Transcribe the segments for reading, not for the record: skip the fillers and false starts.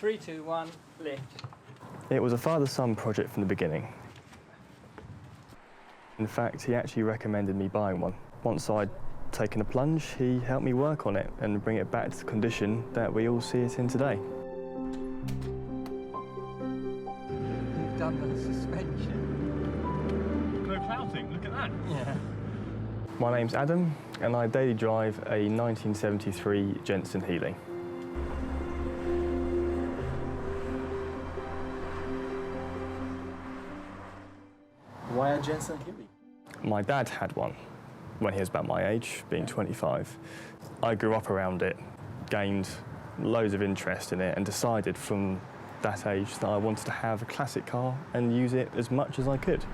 3, 2, 1, lift. It was a father-son project from the beginning. In fact, he actually recommended me buying one. Once I'd taken a plunge, he helped me work on it and bring it back to the condition that we all see it in today. You've done the suspension. No clouting, look at that. Yeah. My name's Adam, and I daily drive a 1973 Jensen Healey. Why a Jensen Healey? My dad had one when he was about my age, being 25. I grew up around it, gained loads of interest in it, and decided from that age that I wanted to have a classic car and use it as much as I could.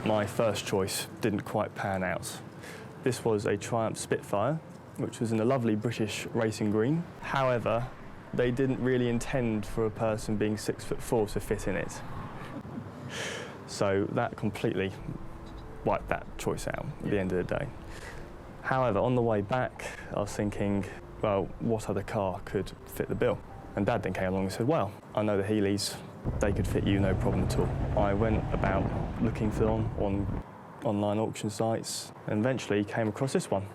My first choice didn't quite pan out. This was a Triumph Spitfire, which was in a lovely British racing green. However, they didn't really intend for a person being 6'4" to fit in it. So that completely wiped that choice out at the end of the day. However, on the way back, I was thinking, well, what other car could fit the bill? And Dad then came along and said, well, I know the Healeys, they could fit you no problem at all. I went about looking for them on online auction sites and eventually came across this one.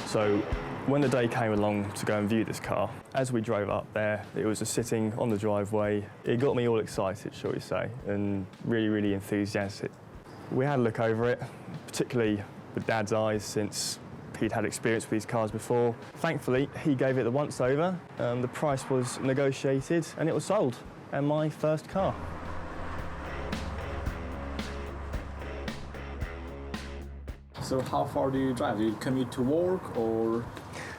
So when the day came along to go and view this car, as we drove up there, it was just sitting on the driveway. It got me all excited, shall we say, and really, really enthusiastic. We had a look over it, particularly with Dad's eyes, since he'd had experience with these cars before. Thankfully, he gave it the once over. The price was negotiated and it was sold, and my first car. So how far do you drive? Do you commute to work or?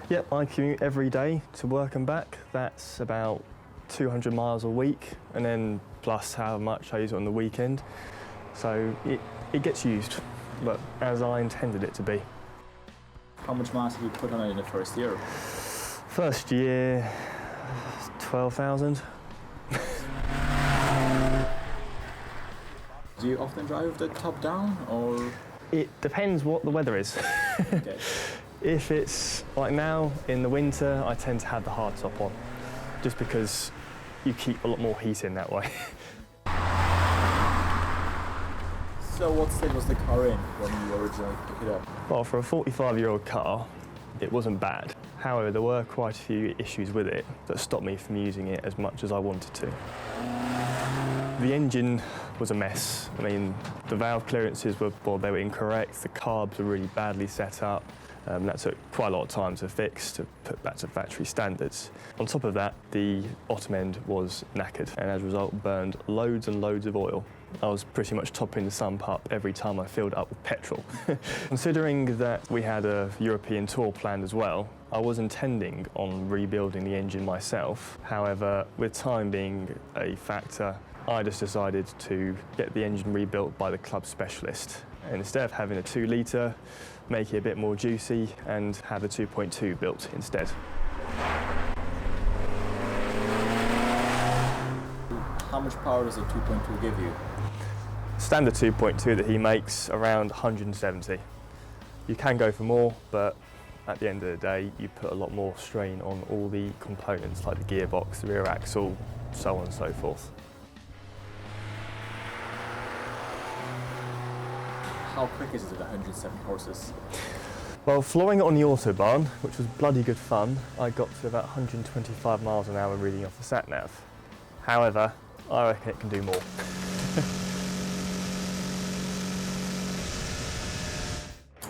Yep, I commute every day to work and back. That's about 200 miles a week, and then plus how much I use it on the weekend. So it gets used, but as I intended it to be. How much miles have you put on it in the first year? First year, 12,000. Do you often drive the top down or? It depends what the weather is. Okay. If it's like now, in the winter, I tend to have the hard top on, just because you keep a lot more heat in that way. So what state was the car in when you originally picked it up? Well, for a 45-year-old car, it wasn't bad. However, there were quite a few issues with it that stopped me from using it as much as I wanted to. The engine was a mess. I mean, the valve clearances were, well, they were incorrect. The carbs were really badly set up. That took quite a lot of time to fix, to put back to factory standards. On top of that, the bottom end was knackered and as a result burned loads and loads of oil. I was pretty much topping the sump up every time I filled it up with petrol. Considering that we had a European tour planned as well, I was intending on rebuilding the engine myself. However, with time being a factor, I just decided to get the engine rebuilt by the club specialist. And instead of having a 2-litre, make it a bit more juicy and have a 2.2 built instead. How much power does a 2.2 give you? Standard 2.2 that he makes around 170. You can go for more, but at the end of the day, you put a lot more strain on all the components like the gearbox, the rear axle, so on and so forth. How quick is it at 170 horses? Well, flooring it on the Autobahn, which was bloody good fun, I got to about 125 miles an hour reading off the sat-nav. However, I reckon it can do more.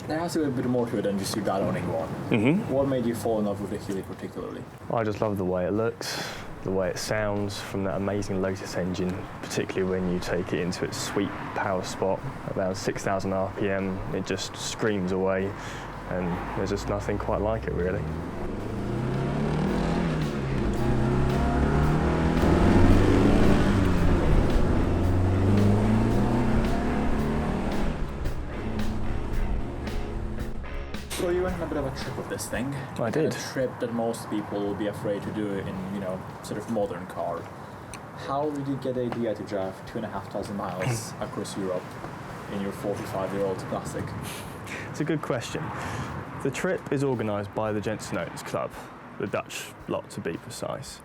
There has to be a bit more to it than just you got owning one. Mm-hmm. What made you fall in love with the Healey particularly? I just love the way it looks, the way it sounds from that amazing Lotus engine, particularly when you take it into its sweet power spot, around 6,000 RPM. It just screams away, and there's just nothing quite like it, really. So you went on a bit of a trip of this thing. I did. A trip that most people will be afraid to do in, sort of modern car. How did you get the idea to drive 2,500 miles across Europe in your 45-year-old classic? It's a good question. The trip is organised by the Jensen Motors Club, the Dutch lot to be precise.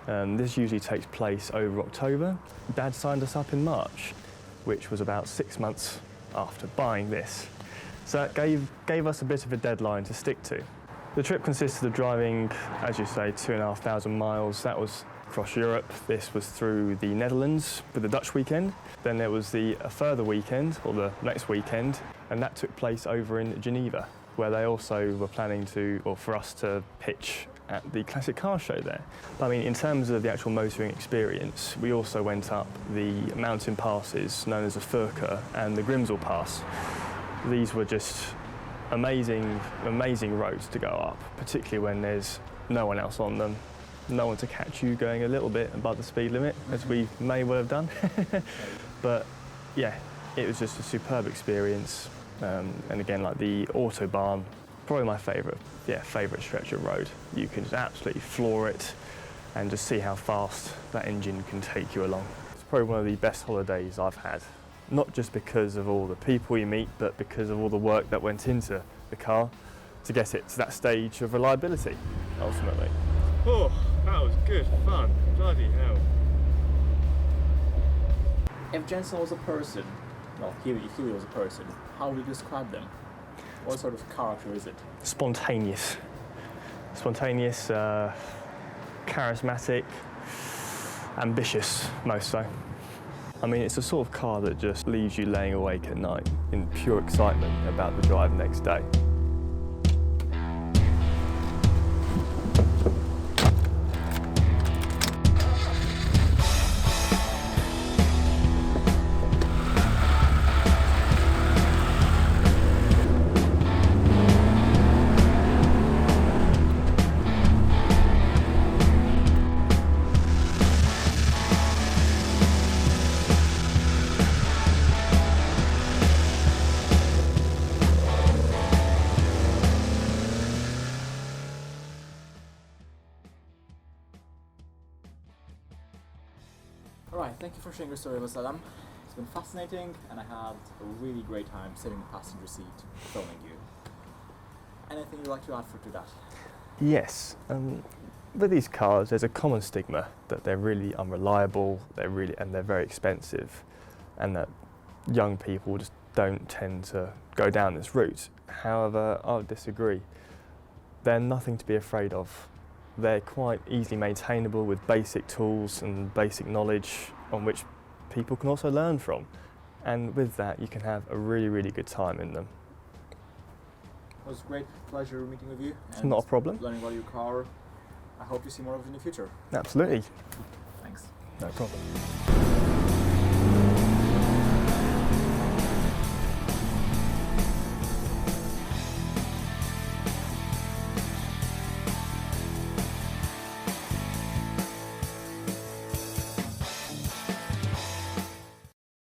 This usually takes place over October. Dad signed us up in March, which was about 6 months after buying this. So that gave us a bit of a deadline to stick to. The trip consisted of driving, as you say, 2,500 miles. That was across Europe. This was through the Netherlands with the Dutch weekend. Then there was a further weekend, or the next weekend, and that took place over in Geneva, where they also were planning for us to pitch at the classic car show there. But, I mean, in terms of the actual motoring experience, we also went up the mountain passes known as the Furka and the Grimsel Pass. These were just amazing roads to go up, particularly when there's no one else on them, no one to catch you going a little bit above the speed limit, as we may well have done. But yeah, it was just a superb experience. And again, like the Autobahn, probably my favourite stretch of road. You can just absolutely floor it and just see how fast that engine can take you along. It's probably one of the best holidays I've had. Not just because of all the people you meet, but because of all the work that went into the car to get it to that stage of reliability, ultimately. Oh, that was good fun. Bloody hell. If Jensen was a person, Healey was a person, how would you describe them? What sort of character is it? Spontaneous, charismatic, ambitious, most so. I mean, it's the sort of car that just leaves you laying awake at night in pure excitement about the drive next day. Alright, thank you for sharing your story with Saddam. It's been fascinating, and I had a really great time sitting in the passenger seat filming you. Anything you'd like to add to that? Yes. With these cars, there's a common stigma that they're really unreliable, they're very expensive, and that young people just don't tend to go down this route. However, I would disagree. They're nothing to be afraid of. They're quite easily maintainable with basic tools and basic knowledge on which people can also learn from. And with that, you can have a really, really good time in them. It was a great pleasure meeting with you. It's not a problem. Learning about your car. I hope you see more of it in the future. Absolutely. Thanks. No problem.